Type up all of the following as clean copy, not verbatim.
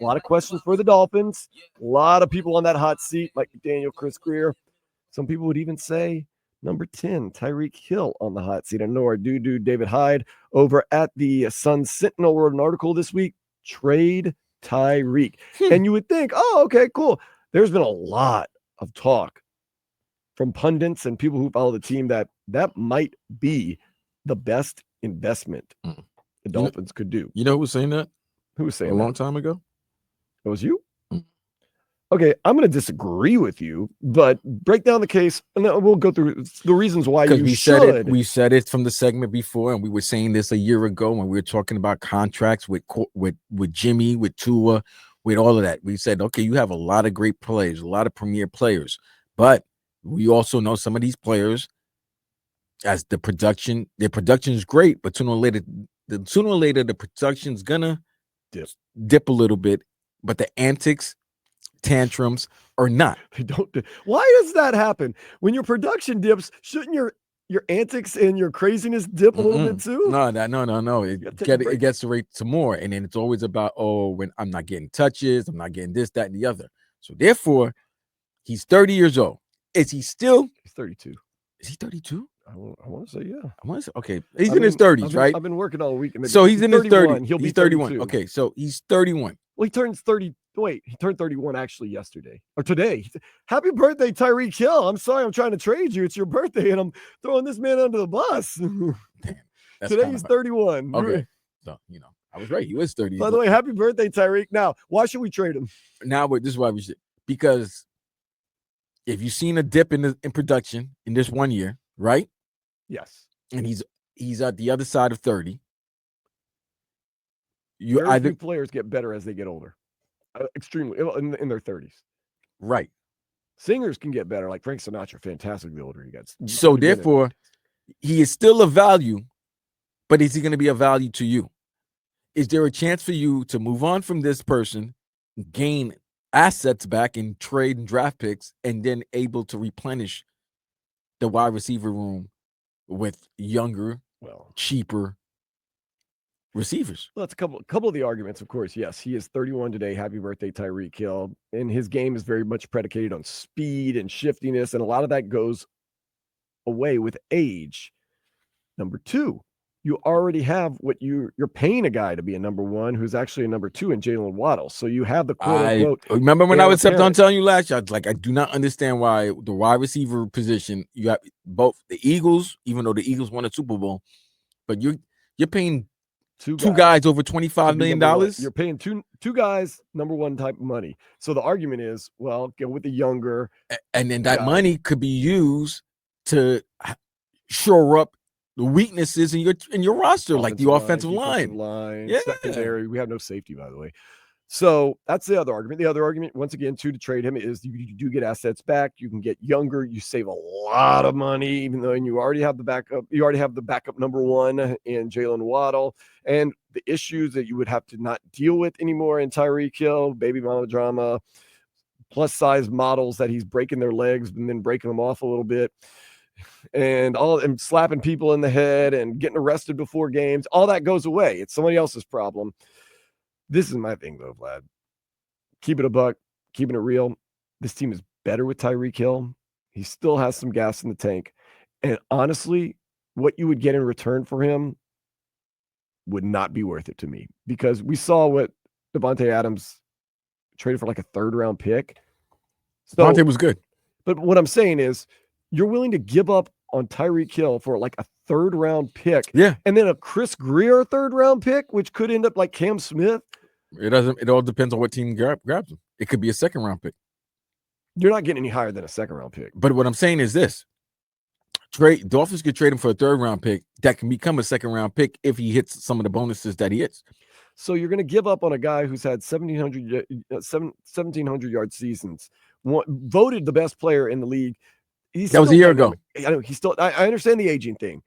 A lot of questions for the Dolphins. A lot of people on that hot seat, like Daniel, Chris Greer. Some people would even say number 10, Tyreek Hill on the hot seat. I know our dude, David Hyde, over at the Sun Sentinel wrote an article this week, Trade Tyreek. And you would think, oh, okay, cool. There's been a lot of talk from pundits and people who follow the team that might be the best investment the Dolphins could do. You know who was saying that? Who was saying a long time ago? It was you? Okay, I'm going to disagree with you, but break down the case, and then we'll go through the reasons why you should. We said it from the segment before, and we were saying this a year ago when we were talking about contracts with Jimmy, with Tua, with all of that. We said, okay, you have a lot of great players, a lot of premier players, but we also know some of these players, as their production is great, but sooner or later the production's gonna dip a little bit, but the antics, tantrums are not. They don't. Why does that happen? When your production dips, shouldn't your antics and your craziness dip a little bit too? No. It gets right to more, and then it's always about, when I'm not getting touches, I'm not getting this, that, and the other. So therefore, he's 30 years old. Is he still? He's 32. Is he 32? I want to say yeah. I want to say okay. He's in his 30s, right? I've been working all week. So he's in his 30s. He'll be 31. 32. Okay, so he's 31. Well, he turns 30. Wait, he turned 31 actually yesterday or today. Happy birthday, Tyreek Hill. I'm sorry, I'm trying to trade you. It's your birthday, and I'm throwing this man under the bus. Damn, today he's 31. Okay, so I was right. He was 30. By the way, happy birthday, Tyreek. Now, why should we trade him? Now, this is why we should, because if you've seen a dip in production in this 1 year, right? Yes. And he's at the other side of 30. Very few players get better as they get older. Extremely in their 30s. Right. Singers can get better, like Frank Sinatra, fantastic the older he gets. So therefore, he is still a value, but is he going to be a value to you? Is there a chance for you to move on from this person, gain assets back in trade and draft picks, and then able to replenish the wide receiver room with younger, cheaper receivers? Well, that's a couple of the arguments, of course. Yes, he is 31 today. Happy birthday, Tyreek Hill. And his game is very much predicated on speed and shiftiness, and a lot of that goes away with age. Number two, you already have what you're paying a guy to be a number one who's actually a number two in Jalen Waddle. So you have the quote unquote. Remember when I was on telling you last year, I was like, I do not understand why the wide receiver position, you have both the Eagles, even though the Eagles won a Super Bowl, but you're paying two guys over $25 million. You're paying two guys number one type of money. So the argument is, well, go with the younger, and then that money could be used to shore up the weaknesses in your roster, like the offensive line, secondary. We have no safety, by the way. So that's the other argument. The other argument, once again, to trade him is you do get assets back. You can get younger. You save a lot of money, even though you already have the backup. You already have the backup number one in Jalen Waddle, and the issues that you would have to not deal with anymore in Tyreek Hill, baby mama drama, plus size models that he's breaking their legs and then breaking them off a little bit, and slapping people in the head and getting arrested before games. All that goes away. It's somebody else's problem. This is my thing, though, Vlad. Keep it a buck, keeping it real. This team is better with Tyreek Hill. He still has some gas in the tank. And honestly, what you would get in return for him would not be worth it to me, because we saw what Devontae Adams traded for, like a third-round pick. So, Devontae was good. But what I'm saying is, you're willing to give up on Tyreek Hill for like a third-round pick. Yeah. And then a Chris Greer third-round pick, which could end up like Cam Smith. It all depends on what team grabs him. It could be a second-round pick. You're not getting any higher than a second-round pick. But what I'm saying is this. Dolphins could trade him for a third-round pick that can become a second-round pick if he hits some of the bonuses that he hits. So you're going to give up on a guy who's had 1,700-yard seasons, voted the best player in the league. That was a year ago. I know I understand the aging thing,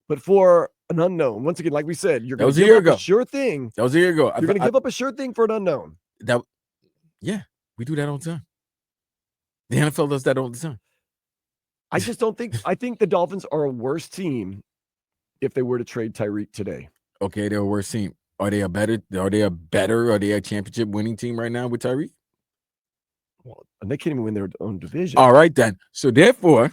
but for an unknown, once again, like we said, you're going to give up a sure thing. That was a year ago. You're going to give up a sure thing for an unknown. Yeah, we do that all the time. The NFL does that all the time. I just don't think. I think the Dolphins are a worse team if they were to trade Tyreek today. Okay, they're a worse team. Are they a championship winning team right now with Tyreek? Well, and they can't even win their own division. All right, then. So therefore,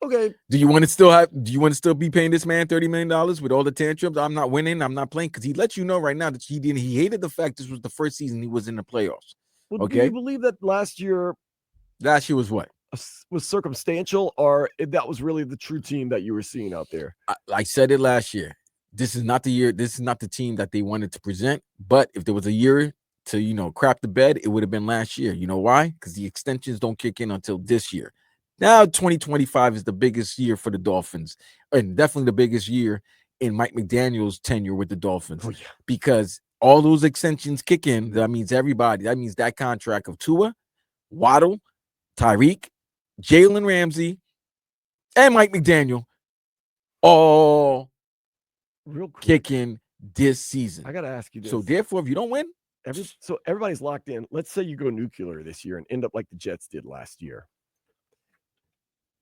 okay. Do you want to still be paying this man $30 million with all the tantrums? I'm not winning. I'm not playing, because he let you know right now that he hated the fact this was the first season he was in the playoffs. Well, okay. Do you believe that last year was what? Was circumstantial, or that was really the true team that you were seeing out there? I said it last year. This is not the year. This is not the team that they wanted to present. But if there was a year to, crap the bed, it would have been last year. You know why? Because the extensions don't kick in until this year. Now, 2025 is the biggest year for the Dolphins, and definitely the biggest year in Mike McDaniel's tenure with the Dolphins, because all those extensions kick in. That means everybody. That means that contract of Tua, Waddle, Tyreek, Jalen Ramsey, and Mike McDaniel all real quick kicking this season. I got to ask you this. So therefore, if you don't win, so everybody's locked in. Let's say you go nuclear this year and end up like the Jets did last year.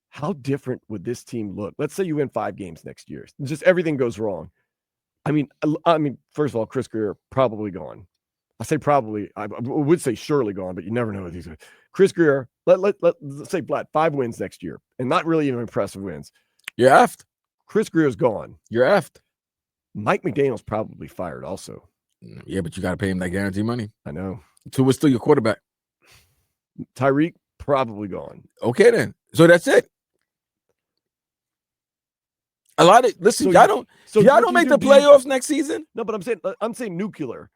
How different would this team look? Let's say you win 5 games next year. Just everything goes wrong. I mean, first of all, Chris Greer probably gone. I say probably. I would say surely gone, but you never know what these are. Chris Greer, let's say flat 5 wins next year, and not really even impressive wins. You're effed. Chris Greer's gone. You're effed. Mike McDaniel's probably fired also. Yeah, but you got to pay him that guarantee money. I know. Tua's still your quarterback. Tyreek probably gone. Okay, then. So that's it. A lot of y'all don't make the playoffs next season. No, but I'm saying nuclear.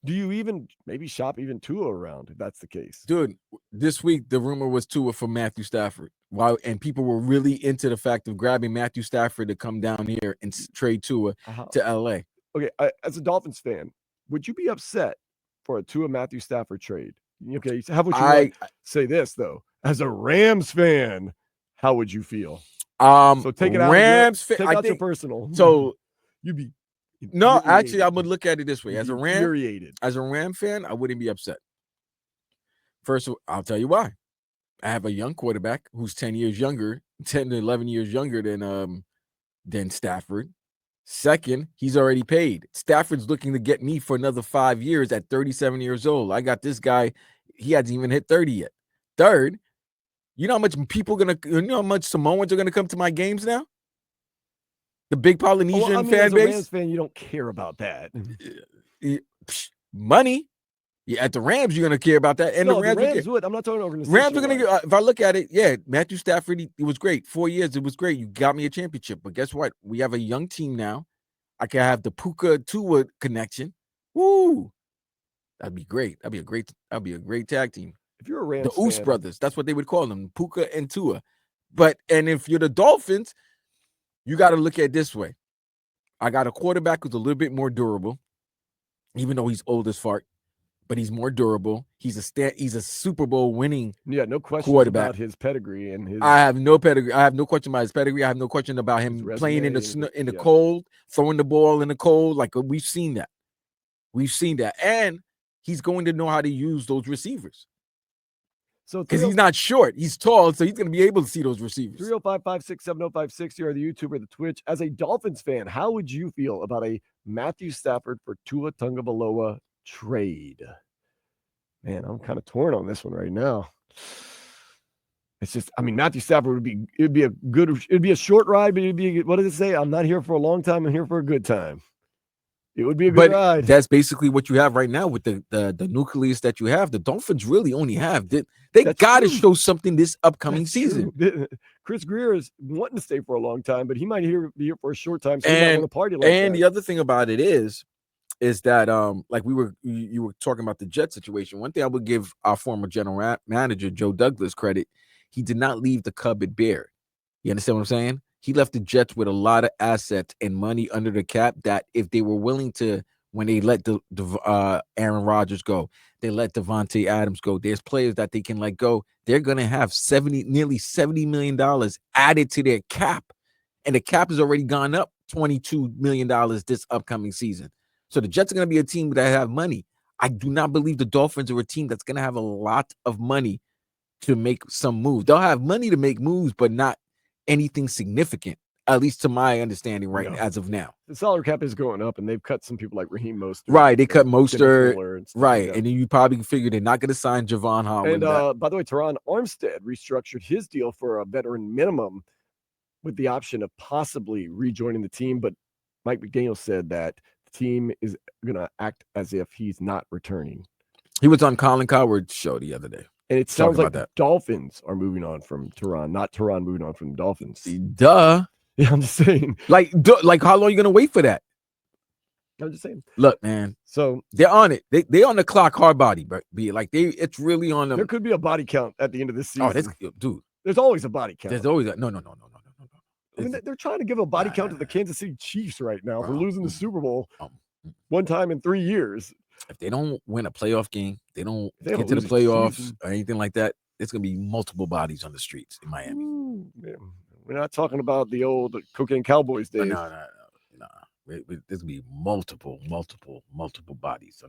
Do you even maybe shop even Tua around if that's the case? Dude, this week the rumor was Tua for Matthew Stafford. Wow, and people were really into the fact of grabbing Matthew Stafford to come down here and trade Tua to LA. Okay, as a Dolphins fan, would you be upset for a Tua Matthew Stafford trade? Okay, how would you say this though? As a Rams fan, how would you feel? So take it out. Rams fan. Take out your personal. So you'd be no. Actually, I would look at it this way: as a Ram fan, I wouldn't be upset. First, I'll tell you why. I have a young quarterback who's 10 to 11 years younger than Stafford. Second, he's already paid. Stafford's looking to get me for another 5 years at 37 years old. I got this guy. He hasn't even hit 30 yet. Third, you know how much how much Samoans are gonna come to my games now? The big Polynesian fan base. As a Rams fan, you don't care about that. Money. Yeah, at the Rams, you're gonna care about that. And the Rams would. I'm not talking organization. Rams are gonna get. If I look at it, yeah, Matthew Stafford, it was great. 4 years, it was great. You got me a championship. But guess what? We have a young team now. I can have the Puka Tua connection. Woo! That'd be great. That'd be a great tag team. If you're a Rams the Oos brothers, that's what they would call them, Puka and Tua. And if you're the Dolphins, you got to look at it this way. I got a quarterback who's a little bit more durable, even though he's old as fart, but he's more durable. He's a Super Bowl winning no question quarterback. About his pedigree and his. I have no pedigree. I have no question about his pedigree. I have no question about him playing in the cold, throwing the ball in the cold. Like we've seen that. And he's going to know how to use those receivers. So because he's not short, he's tall, so he's going to be able to see those receivers. 305-567-0560 or the YouTube or the Twitch. As a Dolphins fan, how would you feel about a Matthew Stafford for Tua Tagovailoa trade? Man, I'm kind of torn on this one right now. It's just, Matthew Stafford it'd be a short ride, but what does it say? I'm not here for a long time. I'm here for a good time. It would be a good ride. That's basically what you have right now with the nucleus that you have. The Dolphins really only have they got to show something this upcoming season. Chris Greer is wanting to stay for a long time, but he might be here for a short time. So he might want to party like that. And the other thing about it is that like you were talking about the Jet situation. One thing I would give our former general manager Joe Douglas credit: he did not leave the cupboard bare. You understand what I'm saying? He left the Jets with a lot of assets and money under the cap that if they were willing to, when they let the Aaron Rodgers go, they let Devontae Adams go, there's players that they can let go. They're going to have nearly $70 million added to their cap. And the cap has already gone up $22 million this upcoming season. So the Jets are going to be a team that have money. I do not believe the Dolphins are a team that's going to have a lot of money to make some moves. They'll have money to make moves, but not anything significant. at least to my understanding, right No. as of now. The salary cap is going up, and they've cut some people like Raheem Mostert. Right, they cut and Mostert, Fuller and stuff right, like that. and then you probably figure they're not going to sign Javon Holland. And by the way, Teron Armstead restructured his deal for a veteran minimum with the option of possibly rejoining the team, but Mike McDaniel said that the team is going to act as if he's not returning. He was on Colin Cowherd's show the other day. And it sounds like the Dolphins are moving on from Teron, not Teron moving on from the Dolphins. Duh. Yeah, I'm just saying. Like how long are you going to wait for that? I'm just saying. Look, man. So they're on it. They on the clock hard body, but it's really on them. There could be a body count at the end of this season. Oh, dude. There's always a body count. There's always no. I mean, they're trying to give a body count to the Kansas City Chiefs right now for losing the Super Bowl one time in 3 years. If they don't win a playoff game, they don't get to the playoffs or anything like that, it's going to be multiple bodies on the streets in Miami. Ooh, we're not talking about the old Cocaine Cowboys days. No. There's going to be multiple bodies.